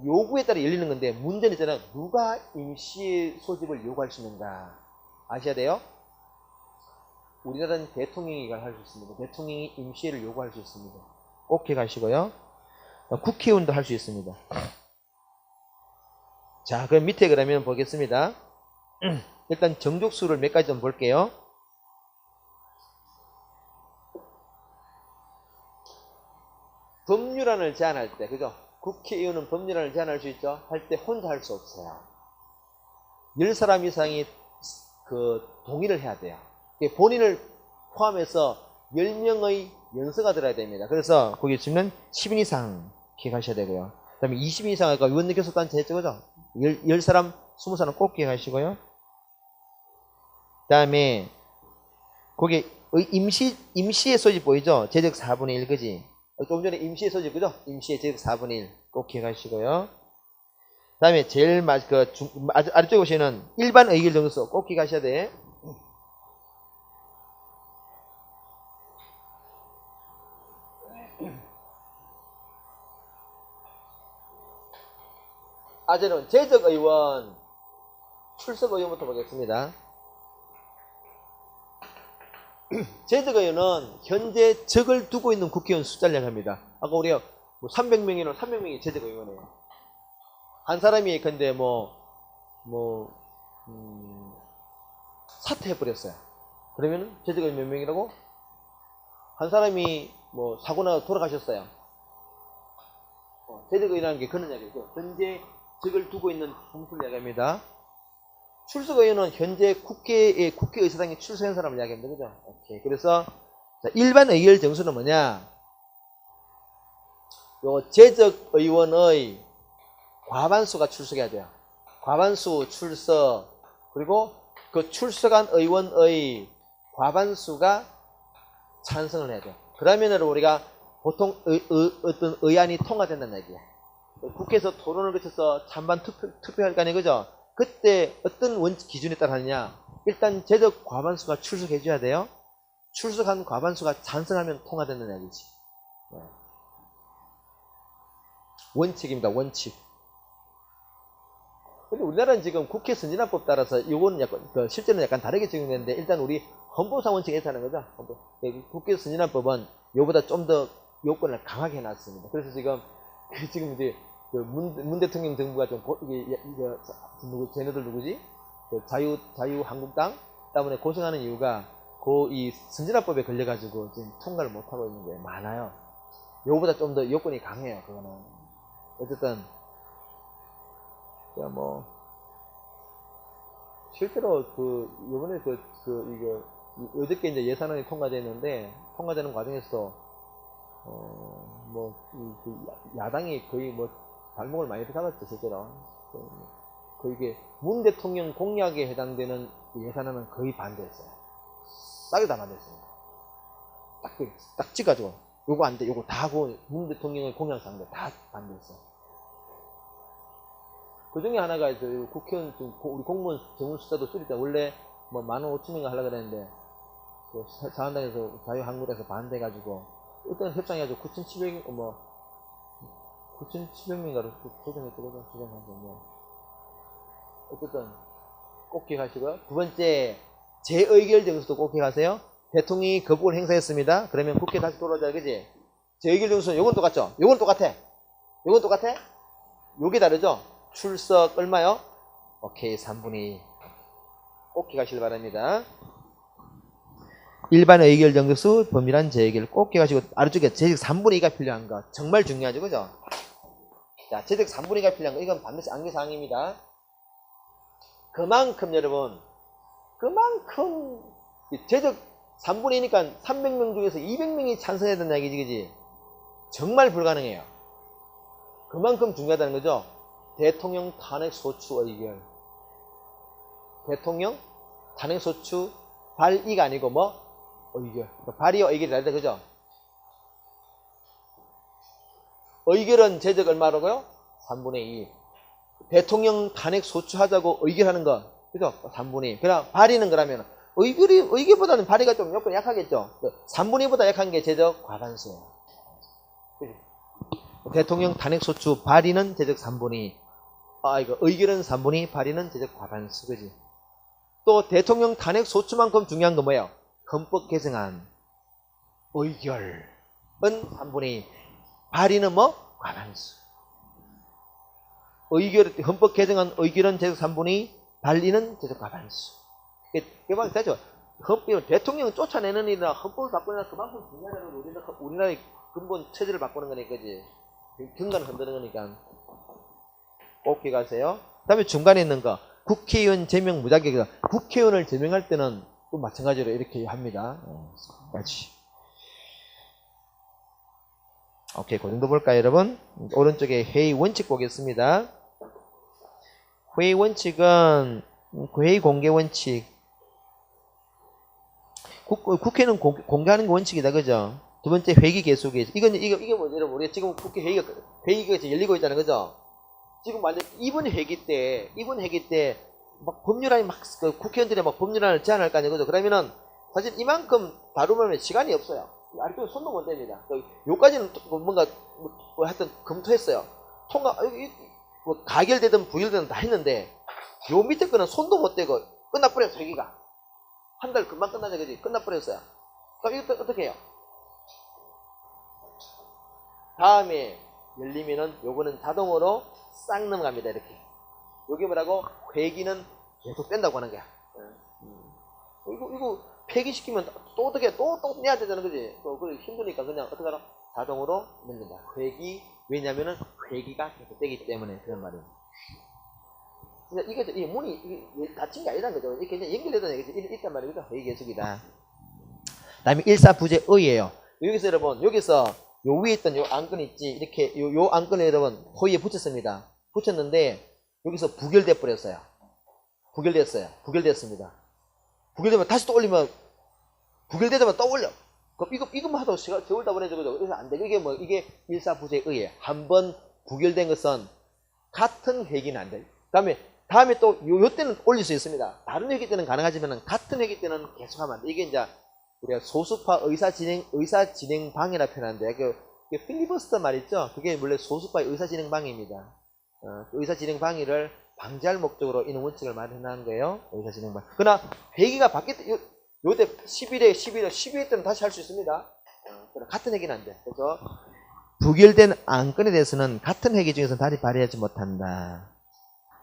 요구에 따라 열리는 건데, 문제는 있잖아요. 누가 임시회 소집을 요구할 수 있는가 아셔야 돼요. 우리나라는 대통령이 할 수 있습니다. 대통령이 임시회를 요구할 수 있습니다. 꼭 기억하시고요. 국회의원도 할 수 있습니다. 자, 그럼 밑에 그러면 보겠습니다. 일단 정족수를 몇 가지 좀 볼게요. 법률안을 제안할 때, 그죠? 국회의원은 법률안을 제안할 수 있죠? 할 때 혼자 할 수 없어요. 10사람 이상이 그 동의를 해야 돼요. 본인을 포함해서 10명의 연서가 들어야 됩니다. 그래서 거기 지금 10인 이상 기억하셔야 되고요. 그 다음에 20인 이상 아까 위원님 교섭단체 했죠, 그죠? 10사람, 20사람 꼭 기억하시고요. 그 다음에 거기 임시의 소집 보이죠? 제적 4분의 1, 그지? 좀 전에 임시의 소집, 그죠? 임시의 제적 4분의 1 꼭 기억하시고요. 그 다음에 제일 아래쪽에 보시면 일반 의결 정서 꼭 기억하셔야 돼. 아재는 제적의원, 출석의원부터 보겠습니다. 제적의원은 현재 적을 두고 있는 국회의원 숫자를 얘기합니다. 아까 우리가 300명이면 300명이 제적의원이에요. 한 사람이 근데 사퇴해버렸어요. 그러면 제적의원 몇 명이라고? 한 사람이 사고나 돌아가셨어요. 제적의원이라는 게 그런 이야기죠. 현재 적을 두고 있는 공수를 이야기합니다. 출석의원은 현재 국회의사당에 출석한 사람을 이야기합니다. 그죠? 오케이. 그래서 일반 의결 정수는 뭐냐? 요 제적의원의 과반수가 출석해야 돼요. 과반수 출석, 그리고 그 출석한 의원의 과반수가 찬성을 해야 돼요. 그러면 우리가 보통 어떤 의안이 통과된다는 얘기야. 국회에서 토론을 거쳐서 찬반 투표할 거 아니에요, 그죠? 그때 어떤 기준에 따라 하느냐? 일단 제적 과반수가 출석해 줘야 돼요. 출석한 과반수가 찬성하면 통과된다는 얘기지. 원칙입니다, 원칙. 근데 우리나라는 지금 국회 선진화법 따라서 이거는 약간 실제는 약간 다르게 적용되는데, 일단 우리 헌법상 원칙에 하는 거죠. 국회 선진화법은 이거보다 좀 더 요건을 강하게 해놨습니다. 그래서 지금 이제 문 대통령 정부가 좀 쟤네들 누구지? 자유한국당 때문에 고생하는 이유가 이 선진화법에 걸려가지고 지금 통과를 못하고 있는 게 많아요. 요거보다 좀 더 요건이 강해요. 그거는 어쨌든 실제로 이번에 어저께 이제 예산안이 통과됐는데, 통과되는 과정에서 야당이 거의 발목을 많이 잡았죠, 실제로. 이게 문 대통령 공약에 해당되는 예산안은 거의 반대했어요. 싸게 다 반대했습니다. 딱 찍어가지고 요거 안 돼, 요거 다 하고 문 대통령의 공약 상대 다 반대했어요. 그 중에 하나가 국회의원, 우리 공무원 정원 숫자도 줄이자. 원래 15,000명인가 하려고 그랬는데, 자한당에서 자유한국당에서 반대해가지고, 어떤 협상해가지고 9,700명인가로 조정했거든요. 어쨌든 꼭 기억하시고요. 두 번째, 재의결 정수도 꼭 기억하세요. 대통령이 거부를 행사했습니다. 그러면 국회 다시 돌아오자, 그지? 재의결 정수는 요건 똑같죠? 요건 똑같아. 요게 다르죠? 출석 얼마요? 오케이, 3분의 2. 꼭 기억하시길 바랍니다. 일반 의결 정수, 범위란 재의결 꼭 기억하시고, 아래쪽에 재적 3분의 2가 필요한 거 정말 중요하죠, 그죠? 자, 재적 3분의 2가 필요한 거, 이건 반드시 암기사항입니다. 그만큼 여러분, 재적 3분의 2니까 300명 중에서 200명이 찬성해야 된다는 얘기지, 그지? 정말 불가능해요. 그만큼 중요하다는 거죠. 대통령 탄핵소추 의결. 대통령 탄핵소추 발의가 아니고 의결. 발의와 의결이 다르다, 그죠? 의결은 제적 얼마라고요? 3분의 2. 대통령 탄핵소추 하자고 의결하는 거, 그죠? 3분의 2. 그럼 발의는 그러면 의결보다는 발의가 좀 요건이 약하겠죠? 3분의 2보다 약한 게 제적 과반수예요. 대통령 탄핵소추 발의는 제적 3분의 2. 의결은 3분의 2, 발의는 제적 과반수, 그지? 또 대통령 탄핵소추만큼 중요한 건 뭐예요? 헌법 개정안. 의결은 3분의 2, 발의는 과반수. 헌법 개정안 의결은 제적 3분의 2, 발의는 제적 과반수. 이게 되죠? 대통령을 쫓아내는 일이나 헌법을 바꾸느라 그만큼 중요하다는 우리나라의 근본 체제를 바꾸는 거니까, 그지? 경관을 흔드는 거니까 꼭 기억하세요. 그 다음에 중간에 있는 거, 국회의원 제명 무자격이다. 국회의원을 제명할 때는 또 마찬가지로 이렇게 합니다. 같이. 오케이, 그 정도 볼까요, 여러분? 오른쪽에 회의 원칙 보겠습니다. 회의 원칙은 회의 공개 원칙. 국회는 공개하는 게 원칙이다, 그죠? 두 번째 회기 계속에 이게 뭐죠, 여러분? 우리가 지금 국회 회의가 열리고 있잖아요, 그죠? 지금 만약 이번 회기 때 막 법률안이 그 국회의원들이 막 법률안을 제안할 거 아니에요, 그죠? 그러면은 사실 이만큼 다루면 시간이 없어요. 아래쪽에 손도 못 댑니다. 요까지는 뭔가 뭐 하여튼 검토했어요. 뭐 가결되든 부결되든 다 했는데 요 밑에 거는 손도 못 대고 끝나버렸어. 회기가 한 달 금방 끝나자, 그지? 끝나버렸어요. 그럼 이거 어떻게 해요? 다음에 열리면은 요거는 자동으로 싹 넘어갑니다. 이렇게. 요게 뭐라고? 회기는 계속 뺀다고 하는 거야. 이거 폐기시키면 또 어떻게 또 내야 되잖아, 그지? 그래 힘드니까 그냥 어떻게 하나? 자동으로 넘긴다. 회기. 왜냐면은 회기가 계속 되기 때문에 그런 말이에요. 그러니까 이게 문이 이게 닫힌 게 아니라는 거죠. 이렇게 그냥 연결되던 얘기죠. 있단 말이죠. 회기 계속이다. 다음에 일사부재의예요. 여기서 여러분, 여기서 요 위에 있던 요 안건 있지, 이렇게 요 안건에 여러분 호의에 붙였습니다. 붙였는데 여기서 부결돼 버렸어요. 부결됐습니다. 부결되면 다시 또 올리면 부결되자마자 또 올려. 그럼 이것만 하도 세월 다 보내죠, 그죠? 그래서 안 돼. 이게 일사부재의예. 한번 부결된 것은 같은 회기는 안 돼. 다음에 또 요 때는 올릴 수 있습니다. 다른 회기 때는 가능하지만 같은 회기 때는 계속하면 안 돼. 이게 이제 우리가 소수파 의사진행 방해라 표현하는데 그 필리버스터 말 있죠? 그게 원래 소수파의 의사진행 방해입니다. 그 의사진행 방해를 방지할 목적으로 이런 원칙을 마련한 거예요. 의사진행 방해. 그러나 회기가 바뀔 때 요때 12회 때는 다시 할 수 있습니다. 같은 회기는 안 돼. 그래서 부결된 안건에 대해서는 같은 회기 중에서는 다시 발의하지 못한다.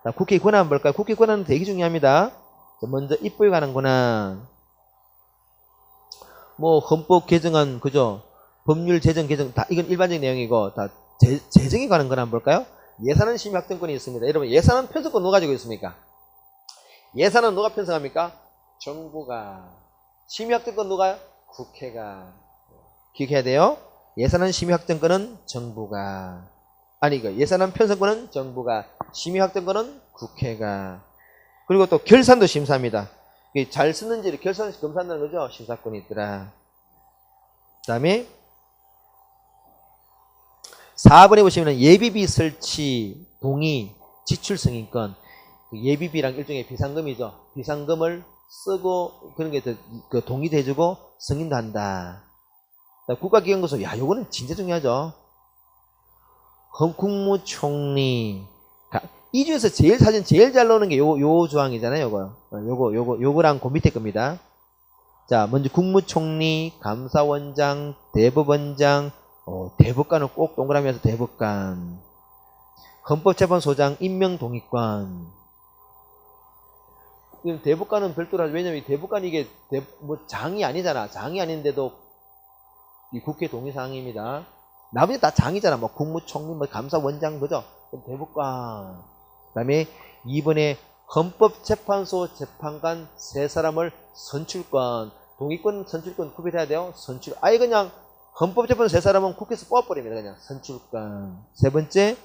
자, 국회 권한 볼까요? 국회 권한은 되게 중요합니다. 먼저 입법에 관한 권한. 뭐 헌법 개정안, 그죠? 법률 제정 개정, 다 이건 일반적인 내용이고, 다 재정에 관한 권한 볼까요? 예산은 심의 확정권이 있습니다. 여러분, 예산은 편성권 누가 가지고 있습니까? 예산은 누가 편성합니까? 정부가. 심의 확정권 누가요? 국회가. 기억해야 돼요. 예산은 심의 확정권은 정부가. 예산안 편성권은 정부가, 심의 확정권은 국회가. 그리고 또 결산도 심사합니다. 잘 쓰는지를 검사한다는 거죠. 심사권이 있더라. 그 다음에 4번에 보시면 예비비 설치, 동의, 지출 승인권. 예비비랑 일종의 비상금이죠. 비상금을 쓰고 그런 게 동의도 해주고 승인도 한다. 국가기관고소, 요거는 진짜 중요하죠. 국무총리. 이 중에서 사진 제일 잘 나오는 게 요 조항이잖아요. 요거랑 그 밑에 겁니다. 자, 먼저 국무총리, 감사원장, 대법원장, 대법관은 꼭 동그라미에서 대법관. 헌법재판소장 임명동의권. 대법관은 별도로 하죠. 왜냐면 대법관이 이게 장이 아니잖아. 장이 아닌데도 이 국회 동의사항입니다. 나머지 다 장이잖아. 뭐 국무총리, 감사원장, 그죠? 대법관. 그 다음에 2번에 헌법재판소 재판관 세 사람을 선출권. 동의권, 선출권 구별해야 돼요. 아예 그냥 헌법재판소 세 사람은 국회에서 뽑아버립니다. 그냥 선출권. 세 번째,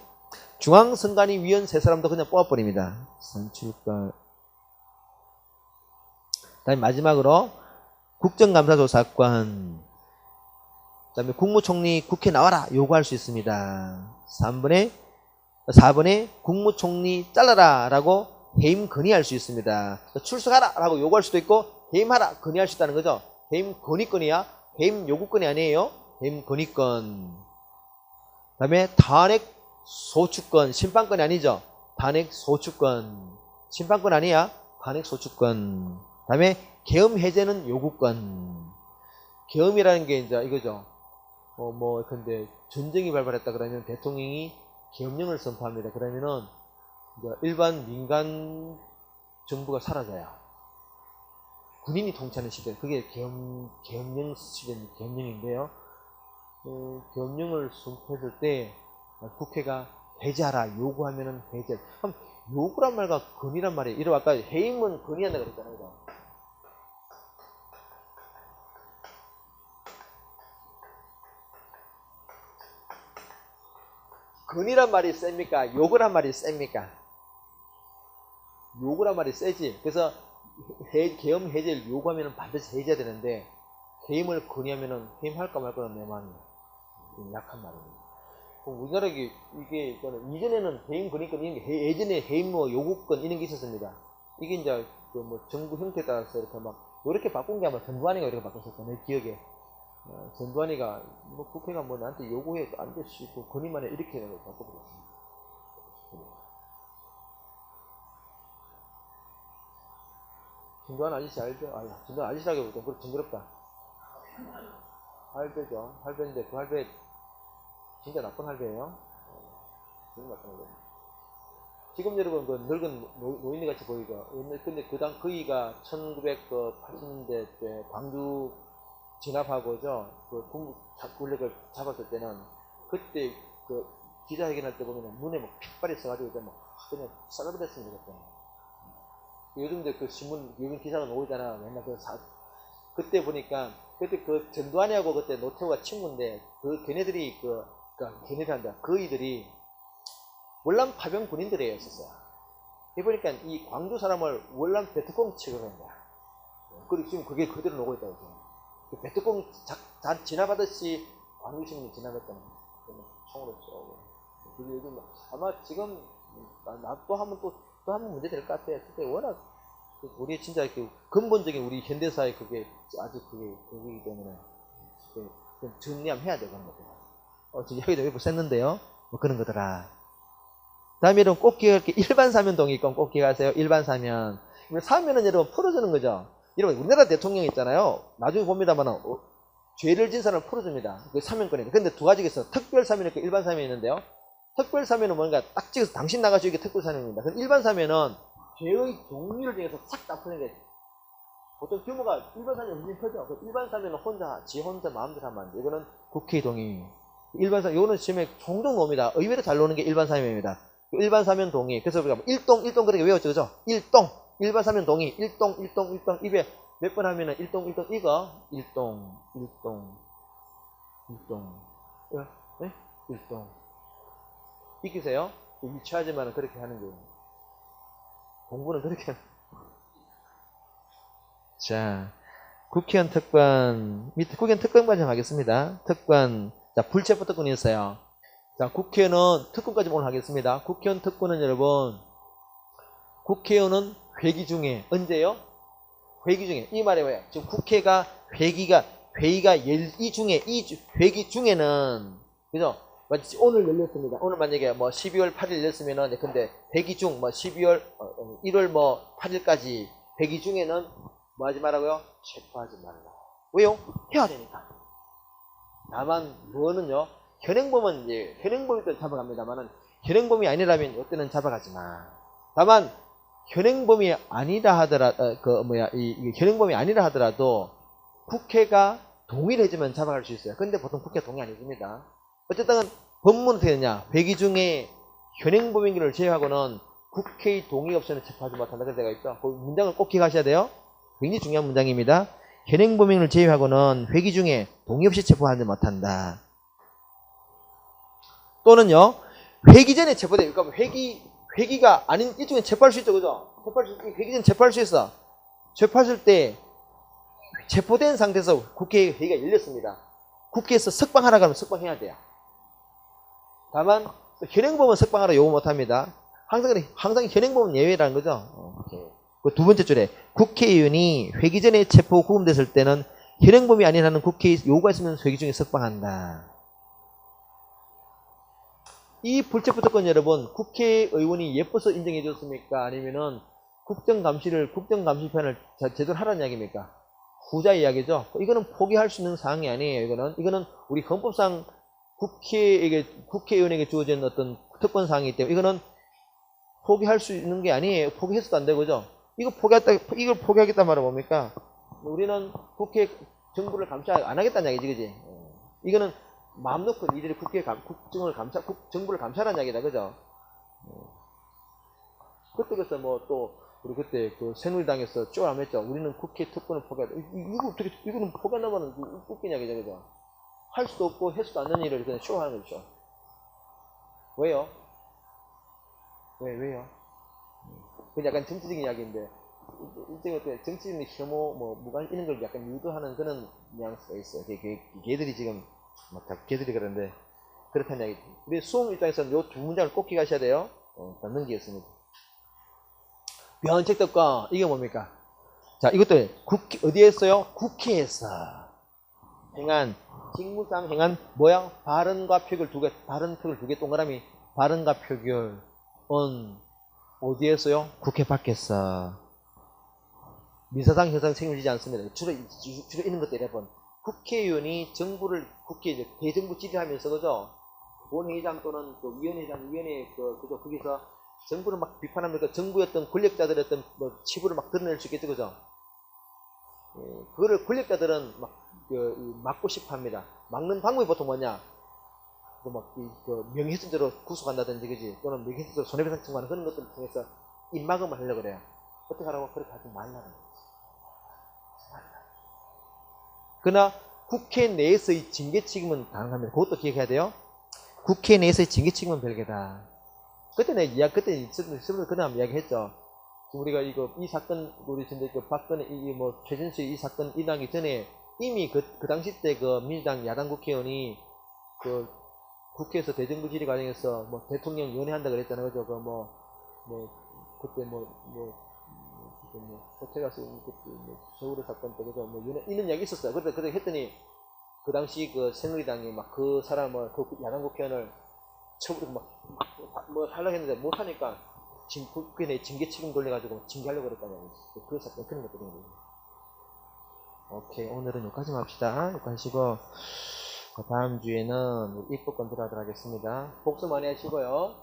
중앙선관위 위원 세 사람도 그냥 뽑아버립니다. 선출권. 그 다음에 마지막으로 국정감사조사권. 그 다음에 국무총리 국회 나와라 요구할 수 있습니다. 4번에 국무총리 잘라라 라고 해임 건의할 수 있습니다. 출석하라 라고 요구할 수도 있고 해임하라 건의할 수 있다는 거죠. 해임 건의권이야. 해임 요구권이 아니에요. 해임 건의권. 그 다음에 탄핵 소추권. 심판권이 아니죠. 탄핵 소추권. 심판권 아니야. 탄핵 소추권. 그 다음에 계엄 해제는 요구권. 계엄이라는 게 이제 이거죠. 근데 전쟁이 발발했다 그러면 대통령이 계엄령을 선포합니다. 그러면은 일반 민간 정부가 사라져요. 군인이 통치하는 시대. 그게 계엄령 시대, 계엄령인데요. 계엄령을 선포했을 때 국회가 해제하라 요구하면은 해제. 그럼 요구란 말과 건이란 말이, 이러 아까 해임은 건의한다 그랬잖아요. 그죠? 건이란 말이 셉니까? 요구란 말이 셉니까? 요구란 말이 세지. 그래서 계엄 해제를 요구하면 반드시 해제해야 되는데, 해임을 건의하면 해임할까 말까는 내 마음이에요. 약한 말입니다. 우리나라 이게 이전에는 해임 건의권 이런 게, 예전에 해임 뭐 요구권 이런 게 있었습니다. 이게 이제 그 뭐 정부 형태에 따라서 이렇게 막 이렇게 바꾼 게 아마 전두환이가 이렇게 바꿨었다 내 기억에. 전두환이가 뭐 국회가 뭐 나한테 요구해 안 될 수 있고 건의만 해 이렇게 바꿔버렸습니다. 전두환 아저씨 알죠? 아니, 전두환 아저씨라기보다 그렇게 징그럽다. 할배죠. 할배인데 그 할배 진짜 나쁜 할배예요. 진짜 나쁜 할배. 지금 여러분 그 늙은 노인네 같이 보이죠. 근데 그이가 1980년대 때 광주 진압하고죠. 그 군력을 잡았을 때는 그때 그 기자회견할 때 보면 눈에 뭐 핏발이 써가지고 그냥 썰어버렸습니다. 요즘도 그 신문 요즘 기사가 나오잖아. 맨날 그때 보니까 그때 그 전두환이하고 그때 노태우가 친구인데 그 걔네들이 걔네들한테 그이들이 월남 파병 군인들이었었어요. 보니까 이 광주 사람을 월남 베트콩 취급한 거야. 그리고 지금 그게 그대로 나오고 있다고. 그 베트콩 진압하듯이 광주 시민이 진압했다는 총으로 쏘고. 그게 요즘 아마 지금 또 한번 문제 될 것 같아요. 그때 워낙 우리 진짜 이렇게 근본적인 우리 현대사의 그게 아주 그거이기 때문에 좀 정리해야 되고 그런 거죠. 지금 여기도 왜 셌는데요. 뭐 그런 거더라. 다음에 여러분 꼭 기억할 게 일반 사면 동의권 꼭 기억하세요. 일반 사면. 사면은 여러분 풀어주는 거죠. 여러분 우리나라 대통령 있잖아요. 나중에 봅니다만 죄를 진 사람을 풀어줍니다. 그 사면권이에요. 근데 두 가지가 있어요. 특별 사면 있고 일반 사면이 있는데요. 특별 사면은 뭔가 딱 찍어서 당신 나가시고 이게 특별 사면입니다. 근데 일반 사면은 죄의 종류를 정해서 싹 다 푸는 게 보통 규모가 일반 사면이 훨씬 크죠. 그 일반 사면은 지 혼자 마음대로 하면 안 돼. 이거는 국회 동의. 일반 사면, 이거는 시험에 종종 나옵니다. 의외로 잘 나오는 게 일반 사면입니다. 일반 사면 동의. 그래서 우리가 일동 그렇게 외웠죠. 그죠? 일반 사면 동의. 일동. 입에 몇 번 하면은 일동, 이거. 일동. 네? 일동. 익히세요? 유치하지만 그렇게 하는 거예요. 공부는 그렇게. 자, 국회의원 특권, 밑에 국회의원 특권까지 하겠습니다. 특권. 자, 불체포 특권이 있어요. 자, 국회의원은 특권까지 오늘 하겠습니다. 국회의원 특권은 여러분, 국회의원은 회기 중에, 언제요? 회기 중에. 이 말이 뭐예요? 지금 국회가 회기가 회기 중에는, 그죠? 오늘 열렸습니다. 오늘 만약에 뭐 12월 8일 열렸으면은, 근데 회기 중, 뭐 12월, 1월 뭐 8일까지 회기 중에는 뭐 하지 말라고요? 체포하지 말라. 왜요? 해야 되니까. 다만, 뭐는요? 현행범은 현행범일 때 잡아갑니다만은, 현행범이 아니라면 이때는 잡아가지 마. 다만, 현행범이 아니라 현행범이 아니라 하더라도 국회가 동의를 해주면 잡아갈 수 있어요. 근데 보통 국회 동의 안 해줍니다. 어쨌든 법문은 어떻게 되냐. 회기 중에 현행범인을 제외하고는 국회의 동의 없이는 체포하지 못한다. 그런 데가 있죠. 그 문장을 꼭 기억하셔야 돼요. 굉장히 중요한 문장입니다. 현행범인을 제외하고는 회기 중에 동의 없이 체포하지 못한다. 또는요, 회기 전에 체포돼요. 그러니까 회기가 아닌 일종의 체포할 수 있죠. 그죠? 회기 전에 체포할 수 있어. 체포했을 때 체포된 상태에서 국회 회의가 열렸습니다. 국회에서 석방하라 그러면 석방해야 돼요. 다만 현행범은 석방하라 요구 못합니다. 항상 현행범은 예외라는 거죠. 그 두 번째 줄에 국회의원이 회기 전에 체포 구금됐을 때는 현행범이 아니라는 국회의 요구가 있으면 회기 중에 석방한다. 이 불체포특권 여러분, 국회의원이 예뻐서 인정해 줬습니까? 아니면은 국정감시편을 제대로 하라는 이야기입니까? 후자 이야기죠. 이거는 포기할 수 있는 사항이 아니에요. 이거는 우리 헌법상 국회의원에게 주어진 어떤 특권 사항이기 때문에 이거는 포기할 수 있는 게 아니에요. 포기해서도 안 되고, 그죠? 이걸 포기하겠단 말은 뭡니까? 우리는 정부를 감시 안 하겠다는 이야기지, 그지? 이거는 마음 놓고 니들이 정부를 감시하라는 이야기다, 그죠? 그때 그래서 뭐 또 우리 그때 그 새누리당에서 쪼라맸죠. 우리는 국회 특권을 포기하다. 이거 어떻게 이거는 포기한다면은 웃기냐 그죠? 할 수도 없고 해수도 않는 일을 그냥 쇼하는 거죠. 왜요? 왜요? 그 약간 정치적인 이야기인데 일종의 어떤 정치적인 혐오 뭐 무관 이런 걸 약간 유도하는 그런 뉘앙스가 있어요. 걔들이 지금 막 걔들이 그러는데 그렇다는 이야기죠. 우리 수험 입장에서는 요 두 문장을 꼭 기억하셔야 돼요. 넘기겠습니다. 변칙특권 이게 뭡니까? 자, 이것도 국회 어디에 했어요? 국회에서 행한 직무상 행한 뭐야? 발언과 표결 두 개, 발언 표결 두 개 동그라미 발언과 표결은 어디에서요? 국회 밖에서 민사상 형상 책임지지 않습니다. 주로 이런 것들 여러분 국회의원이 정부를 국회 이제 대정부 질의하면서 그죠? 본회의장 또는 그 위원회장 위원회 그죠? 거기서 정부를 막 비판하면서 정부였던 권력자들의 어떤 뭐 치부를 막 드러낼 수 있겠죠, 그죠? 그거를 권력자들은 막고 싶어 합니다. 막는 방법이 보통 뭐냐? 명예훼손죄로 구속한다든지, 그지? 또는 명예훼손죄로 손해배상 청구하는 그런 것들을 통해서 입막음을 하려고 그래요. 어떻게 하라고? 그렇게 하지 말라는 거지. 그러나 국회 내에서의 징계 책임은 가능합니다. 그것도 기억해야 돼요. 국회 내에서의 징계 책임은 별개다. 그때 그때 있으면서 그다음 이야기했죠. 우리가 이 사건 우리 근데 박근혜 최진수 이 사건 일어나기 전에 이미 그 당시 때 그 민주당 야당 국회의원이 그 국회에서 대정부 질의 과정에서 뭐 대통령 연애한다 그랬잖아요, 그죠? 그때 호텔 가서 서울의 사건 때 그죠? 연애 이런 이야기 있었어요. 그때 했더니 그 당시 그 새누리당이 막 그 사람을 그 야당 국회의원을 처음부터 뭐 하려고 했는데 못하니까 국회 내 징계 책임 돌려가지고 징계하려고 그랬다는 그 사건 그런 것들이거든요. 오케이, 오늘은 여기까지만 합시다. 여기까지 하시고 다음 주에는 입법권 들어가도록 하겠습니다. 복수 많이 하시고요.